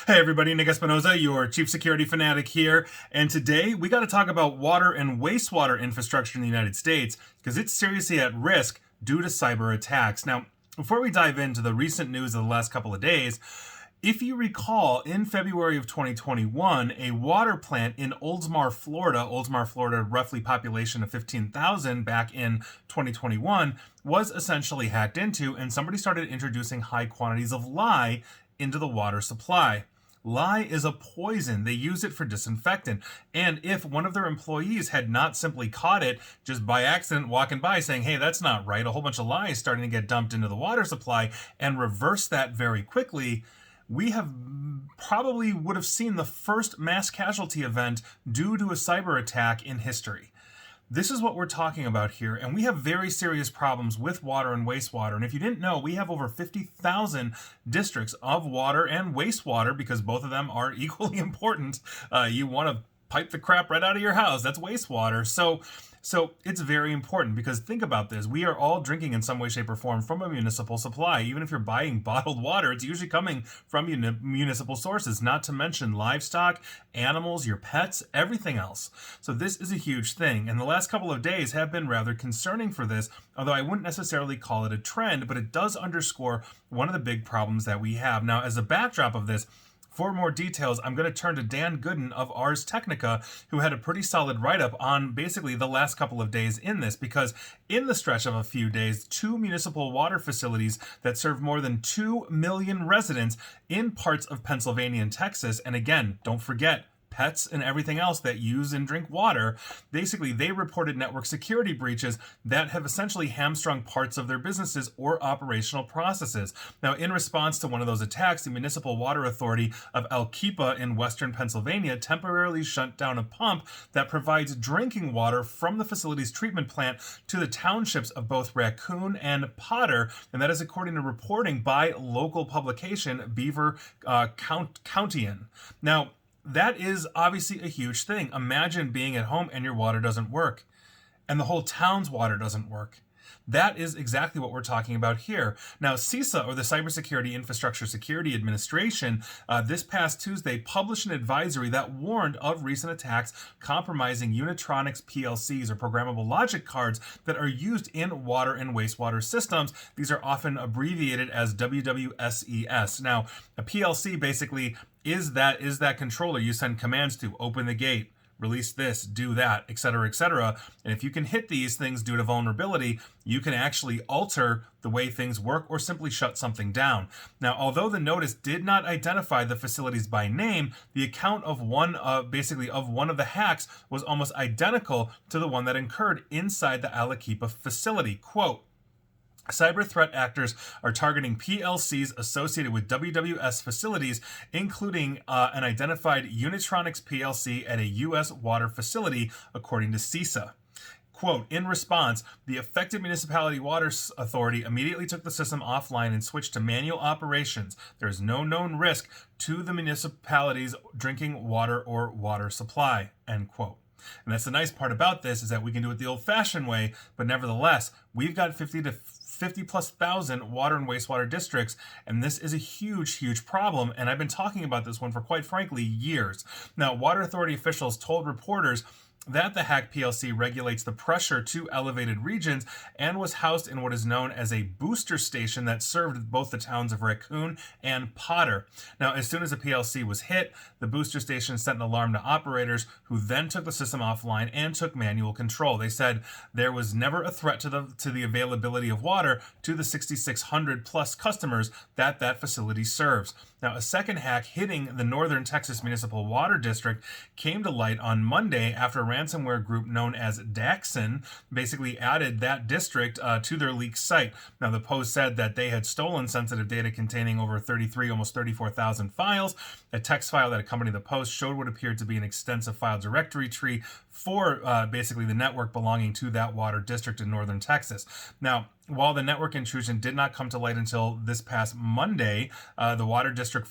Hey everybody, Nick Espinoza, your chief security fanatic here, and today we got to talk about water and wastewater infrastructure in the United States because it's seriously at risk due to cyber attacks. Now, before we dive into the recent news of the last couple of days, if you recall, in February of 2021, a water plant in Oldsmar, Florida, roughly population of 15,000 back in 2021, was essentially hacked into, and somebody started introducing high quantities of lye into the water supply. Lye is a poison. They use it for disinfectant. And if one of their employees had not simply caught it just by accident walking by saying, hey, that's not right, a whole bunch of lye is starting to get dumped into the water supply, and reverse that very quickly, we have probably would have seen the first mass casualty event due to a cyber attack in history. This is what we're talking about here, and we have very serious problems with water and wastewater. And if you didn't know, we have over 50,000 districts of water and wastewater because both of them are equally important. You want to pipe the crap right out of your house. That's wastewater. So it's very important because think about this. We are all drinking in some way, shape, or form from a municipal supply. Even if you're buying bottled water, it's usually coming from municipal sources, not to mention livestock, animals, your pets, everything else. So this is a huge thing. And the last couple of days have been rather concerning for this, although I wouldn't necessarily call it a trend, but it does underscore one of the big problems that we have. Now, as a backdrop of this, for more details, I'm going to turn to Dan Gooden of Ars Technica, who had a pretty solid write-up on basically the last couple of days in this, because in the stretch of a few days, 2 municipal water facilities that serve more than 2 million residents in parts of Pennsylvania and Texas, and again, don't forget, pets and everything else that use and drink water, basically they reported network security breaches that have essentially hamstrung parts of their businesses or operational processes. Now, in response to one of those attacks, the Municipal Water Authority of Alkeepa in western Pennsylvania temporarily shut down a pump that provides drinking water from the facility's treatment plant to the townships of both Raccoon and Potter, and that is according to reporting by local publication Beaver Countaian. Now, that is obviously a huge thing. Imagine being at home and your water doesn't work, and the whole town's water doesn't work. That is exactly what we're talking about here. Now, CISA, or the Cybersecurity Infrastructure Security Administration, this past Tuesday published an advisory that warned of recent attacks compromising Unitronics PLCs, or programmable logic cards, that are used in water and wastewater systems. These are often abbreviated as WWSES. Now, a PLC basically is that controller you send commands to: open the gate, release this, do that, etc., etc. And if you can hit these things due to vulnerability, you can actually alter the way things work or simply shut something down. Now, although the notice did not identify the facilities by name, the account of one of the hacks was almost identical to the one that occurred inside the Alakepa facility. Quote, cyber threat actors are targeting PLCs associated with WWS facilities, including an identified Unitronics PLC at a U.S. water facility, according to CISA. Quote, in response, the affected municipality water authority immediately took the system offline and switched to manual operations. There is no known risk to the municipality's drinking water or water supply, end quote. And that's the nice part about this, is that we can do it the old-fashioned way, but nevertheless, we've got 50 plus thousand water and wastewater districts, and this is a huge problem, and I've been talking about this one for, quite frankly, years. Now, water authority officials told reporters that the hack PLC regulates the pressure to elevated regions and was housed in what is known as a booster station that served both the towns of Raccoon and Potter. Now, as soon as the PLC was hit, the booster station sent an alarm to operators, who then took the system offline and took manual control. They said there was never a threat to the availability of water to the 6,600 plus customers that facility serves. Now, a second hack hitting the Northern Texas Municipal Water District came to light on Monday after a ransomware group known as Daxon basically added that district to their leaked site. Now, the Post said that they had stolen sensitive data containing over almost 34,000 files. A text file that accompanied the post showed what appeared to be an extensive file directory tree for basically the network belonging to that water district in Northern Texas. Now, while the network intrusion did not come to light until this past Monday, the water district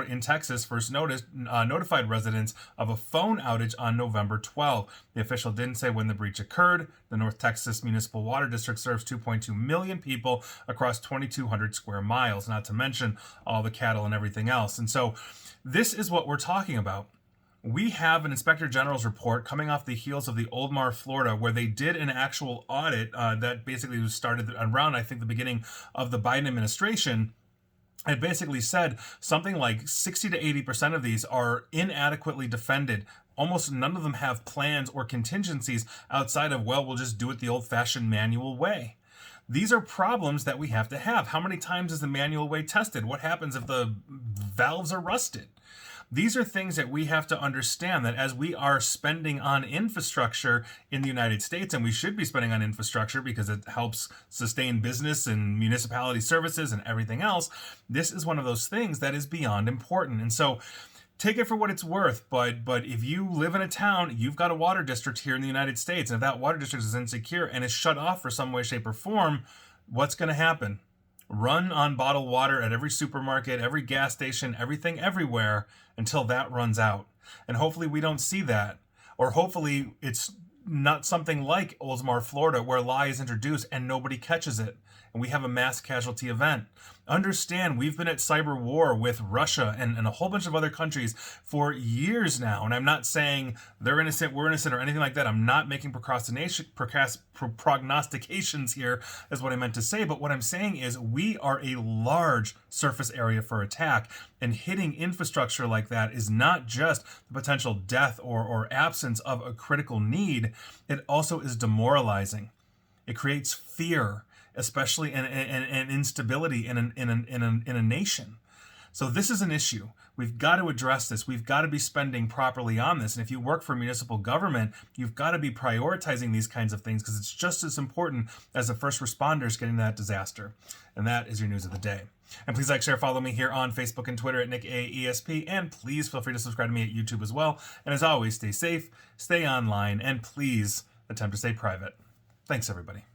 in Texas notified residents of a phone outage on November 12th. The official didn't say when the breach occurred. The North Texas Municipal Water District serves 2.2 million people across 2,200 square miles, not to mention all the cattle and everything else. And so this is what we're talking about. We have an Inspector General's report coming off the heels of the Oldmar, Florida, where they did an actual audit that basically was started around, I think, the beginning of the Biden administration. It basically said something like 60 to 80% of these are inadequately defended. Almost none of them have plans or contingencies outside of, well, we'll just do it the old-fashioned manual way. These are problems that we have to have. How many times is the manual way tested? What happens if the valves are rusted? These are things that we have to understand, that as we are spending on infrastructure in the United States, and we should be spending on infrastructure because it helps sustain business and municipality services and everything else, this is one of those things that is beyond important. And so take it for what it's worth, but if you live in a town, you've got a water district here in the United States, and if that water district is insecure and is shut off for some way, shape, or form, what's going to happen? Run on bottled water at every supermarket, every gas station, everything, everywhere, until that runs out. And hopefully we don't see that. Or hopefully it's not something like Oldmar, Florida, where lye is introduced and nobody catches it, and we have a mass casualty event. Understand, we've been at cyber war with Russia and a whole bunch of other countries for years now. And I'm not saying they're innocent, we're innocent, or anything like that. I'm not making prognostications here, is what I meant to say. But what I'm saying is we are a large surface area for attack. And hitting infrastructure like that is not just the potential death or absence of a critical need. It also is demoralizing. It creates fear, especially and instability in a nation. So this is an issue. We've got to address this. We've got to be spending properly on this. And if you work for municipal government, you've got to be prioritizing these kinds of things, because it's just as important as the first responders getting that disaster. And that is your news of the day. And please like, share, follow me here on Facebook and Twitter at NickAESP. And please feel free to subscribe to me at YouTube as well. And as always, stay safe, stay online, and please attempt to stay private. Thanks, everybody.